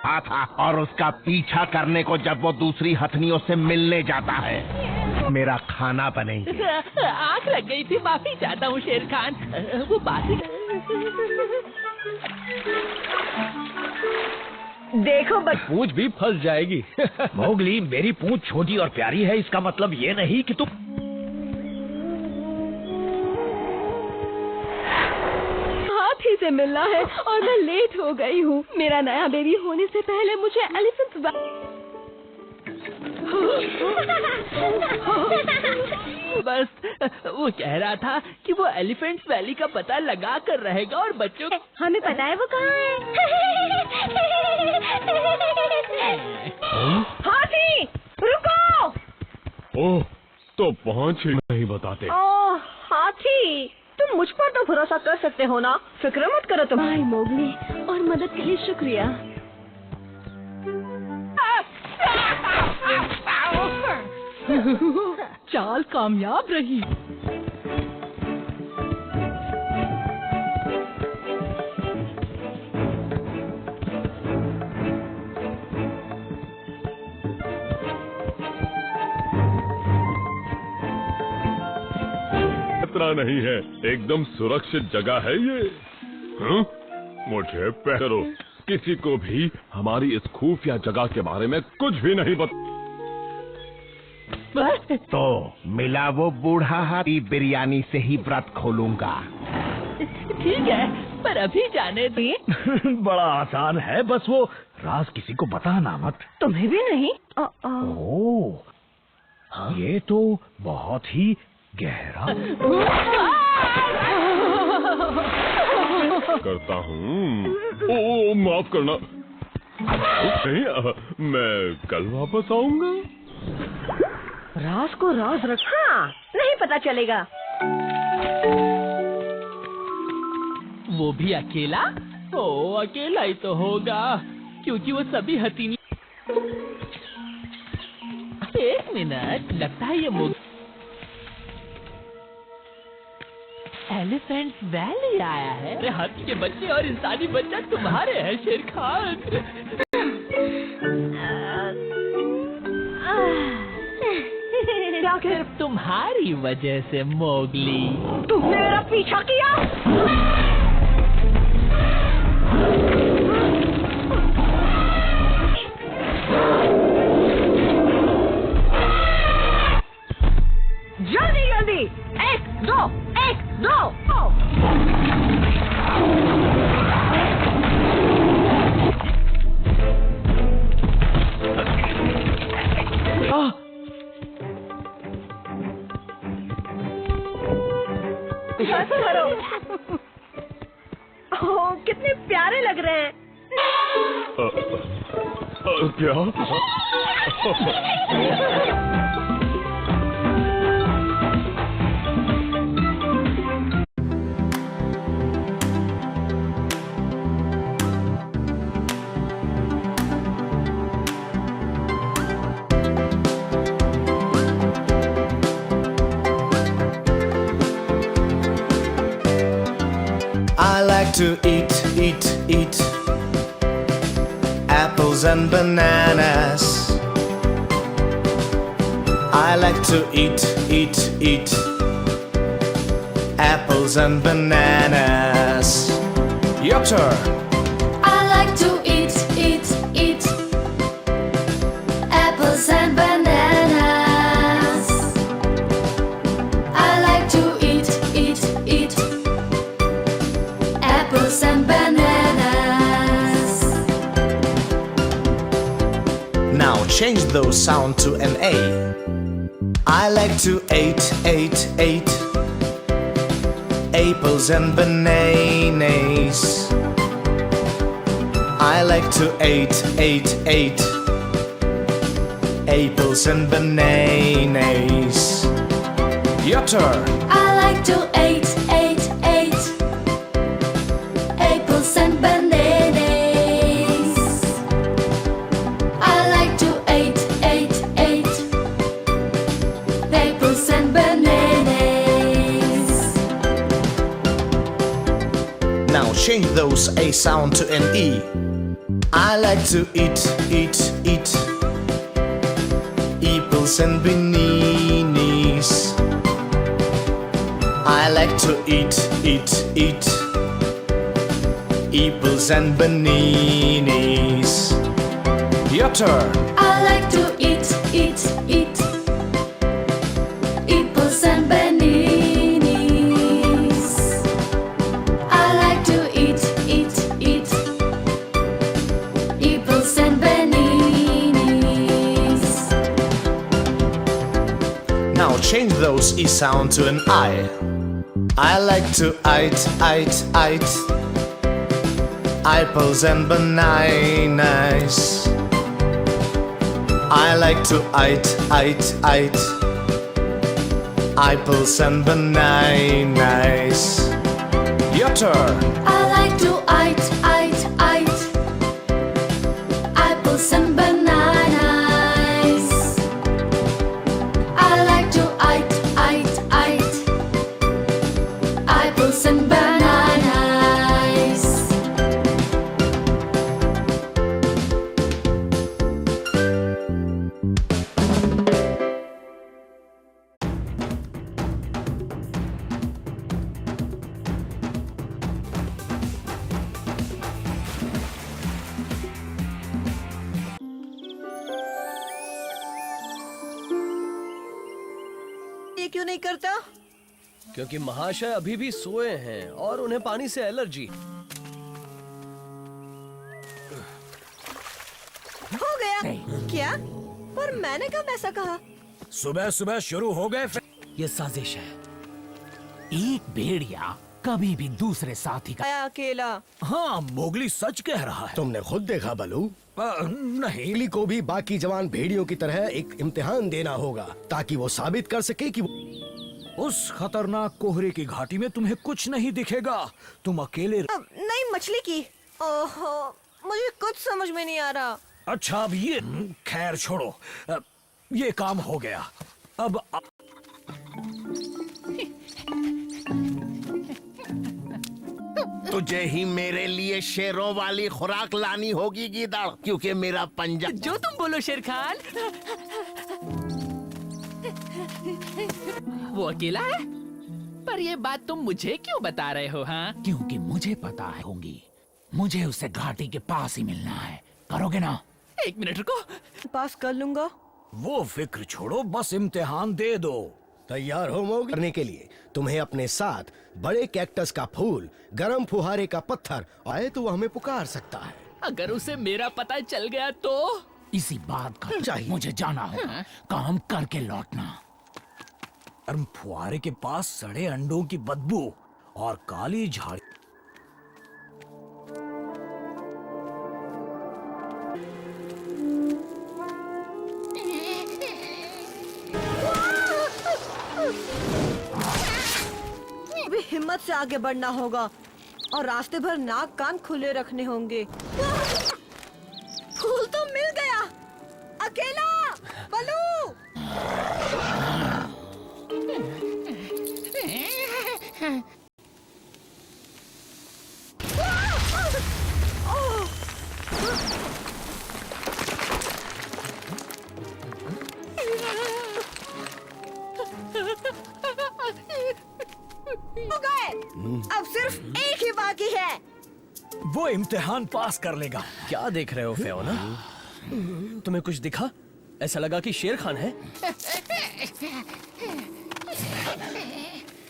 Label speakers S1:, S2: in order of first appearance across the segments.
S1: रखा था और उसका पीछा करने को जब वो दूसरी हथनियों से मिलने जाता है, मेरा खाना बनेंगे।
S2: आग लग गई थी, माफी चाहता हूँ शेर खान। वो बात
S3: देखो
S4: पूंछ भी फंस जाएगी।
S5: मोगली, मेरी पूंछ छोटी और प्यारी है, इसका मतलब ये नहीं कि तुम
S3: हाथी से मिलना है और मैं लेट हो गई हूँ। मेरा नया बेबी होने से पहले मुझे एलिफेंट
S2: बस वो कह रहा था कि वो एलिफेंट्स वैली का पता लगा कर रहेगा और बच्चों
S3: हमें पता है वो कहाँ है। हाथी रुको।
S6: ओह, तो पहुंच ही नहीं बताते।
S3: ओह हाथी, तुम मुझ पर तो भरोसा कर सकते हो ना, फिक्र मत करो तुम। हाय मोगली, और मदद के लिए शुक्रिया।
S2: चाल कामयाब रही।
S6: खतरा नहीं है, एकदम सुरक्षित जगह है ये। मुझे करो, किसी को भी हमारी इस खुफिया जगह के बारे में कुछ भी नहीं बता।
S1: तो मिला वो बूढ़ा हाथी, बिरयानी से ही व्रत खोलूंगा।
S2: ठीक है, पर अभी जाने दे।
S5: बड़ा आसान है, बस वो राज किसी को बताना मत।
S3: तुम्हें भी नहीं?
S5: ओह, ये तो बहुत ही गहरा।
S6: करता हूँ। ओह, माफ करना। नहीं, मैं कल वापस आऊंगा।
S3: राज को राज रखा, नहीं पता चलेगा।
S2: वो भी अकेला? ओ, अकेला ही तो होगा, क्योंकि वो सभी हथीनी। एक मिनट, लगता है ये एलिफेंट वैली आया है। अरे हाथी के बच्चे और इंसानी बच्चा तुम्हारे हैं शेर खान। सिर्फ तुम्हारी वजह से मोगली।
S3: तुमने मेरा पीछा किया? जल्दी जल्दी, 1 2 1 2। ओह, कितने प्यारे लग रहे हैं।
S6: क्या?
S7: I like to eat apples and bananas. I like to eat apples and bananas. Your turn.
S8: I like to eat apples and bananas. I like to eat apples and bananas.
S7: Now change those sound to an A. I like to eat apples and bananas. I like to eat apples and bananas. Your turn.
S8: I like to eat apples and bananas. I like to eat apples and bananas.
S7: Now change those A sound to an E. I like to eat, eat, eat. Apples and bananas. I like to eat, eat, eat. Apples and bananas. Your turn.
S8: I like to eat, eat, eat. Apples and bananas. I like to eat, eat, eat. Apples and bananas.
S7: Now change those E sound to an I. I like to eat, eat, eat. Apples and bananas. I like to eat, eat, eat. Apples and bananas. Your turn.
S8: I like to eat, eat, eat. Apples and bananas. I like to eat, eat, eat. Apples and bananas.
S3: ये क्यों नहीं करता?
S4: क्योंकि महाशय अभी भी सोए हैं और उन्हें पानी से एलर्जी।
S3: हो गया। क्या? पर मैंने कब ऐसा कहा?
S5: सुबह सुबह शुरू हो गए।
S2: ये साजिश है। एक भेड़िया कभी भी दूसरे साथी का।
S3: आया अकेला।
S5: हाँ, मोगली सच कह रहा है।
S9: तुमने खुद देखा बलू?
S5: नहीं।
S9: मोगली को भी बाकी जवान भेड़ियों की तरह एक इम्तिहान देना होगा ताकि वो साबित कर सके कि
S5: उस खतरनाक कोहरे की घाटी में तुम्हें कुछ नहीं दिखेगा। तुम अकेले
S3: नहीं, मछली की। ओहो, मुझे कुछ समझ में नहीं आ रहा।
S5: अच्छा, अब ये खैर छोड़ो। ये काम हो गया। अब
S1: तुझे ही मेरे लिए शेरों वाली खुराक लानी होगी गीदड़, क्योंकि मेरा पंजा।
S2: जो तुम बोलो शेर खान। वो अकेला है? पर ये बात तुम मुझे क्यों बता रहे हो? हाँ, क्योंकि मुझे पता है होंगी। मुझे उसे घाटी के पास ही मिलना है। करोगे ना? एक मिनट रुको।
S3: पास कर लूंगा।
S5: वो फिक्र छोड़ो, बस इम्तिहान दे दो।
S9: तैयार हो मोगली करने के लिए। तुम्हें अपने साथ बड़े कैक्टस का फूल, गरम फुहारे का पत्थर आए तो वो हमें पुकार सकता है।
S2: अगर उसे मेरा पता चल गया तो? इसी बात का चाहिए। मुझे जाना होगा, काम करके लौटना।
S5: गर्म फुहारे के पास सड़े अंडों की बदबू और काली झाड़ी।
S3: अभी हिम्मत से आगे बढ़ना होगा और रास्ते भर नाक कान खुले रखने होंगे। फूल तो मिल गया। अकेला बलू। हो गए। अब सिर्फ एक ही बाकी है।
S5: वो इम्तिहान पास कर लेगा।
S4: क्या देख रहे हो फियोना? तुम्हें कुछ दिखा? ऐसा लगा कि शेर खान है।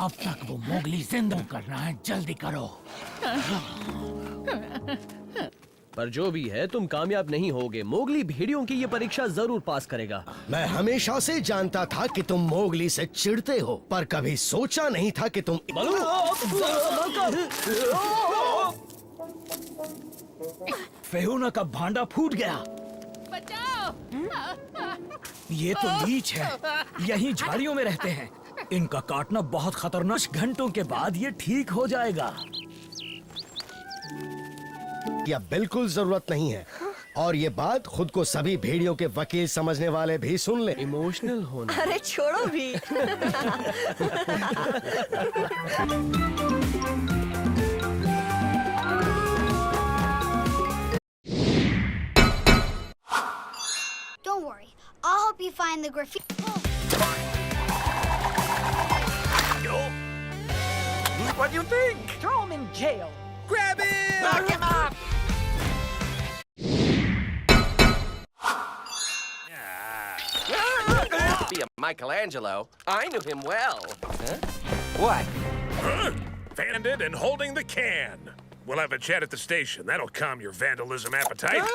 S2: अब तक वो मोगली जिंदा करना है, जल्दी करो।
S4: पर जो भी है, तुम कामयाब नहीं होगे। मोगली भेड़ियों की ये परीक्षा जरूर पास करेगा।
S9: मैं हमेशा से जानता था कि तुम मोगली से चिढ़ते हो, पर कभी सोचा नहीं था कि तुम
S5: फियोना का भांडा फूट गया।
S2: बचाओ!
S5: ये तो लीच है, यहीं झाड़ियों में रहते हैं। इनका काटना बहुत खतरनाक। घंटों के बाद ये ठीक हो जाएगा।
S9: या बिल्कुल जरूरत नहीं है। और ये बात खुद को सभी भेड़ियों के वकील समझने वाले भी सुन ले।
S4: इमोशनल होना।
S3: अरे छोड़ो भी।
S10: Don't worry. I'll help you find the graffiti.
S1: What do you think?
S2: Throw him in jail.
S1: Grab him! Knock him up!
S11: Be a Michelangelo. I knew him well. Huh?
S1: What?
S6: Banded and holding the can. We'll have a chat at the station. That'll calm your vandalism appetite.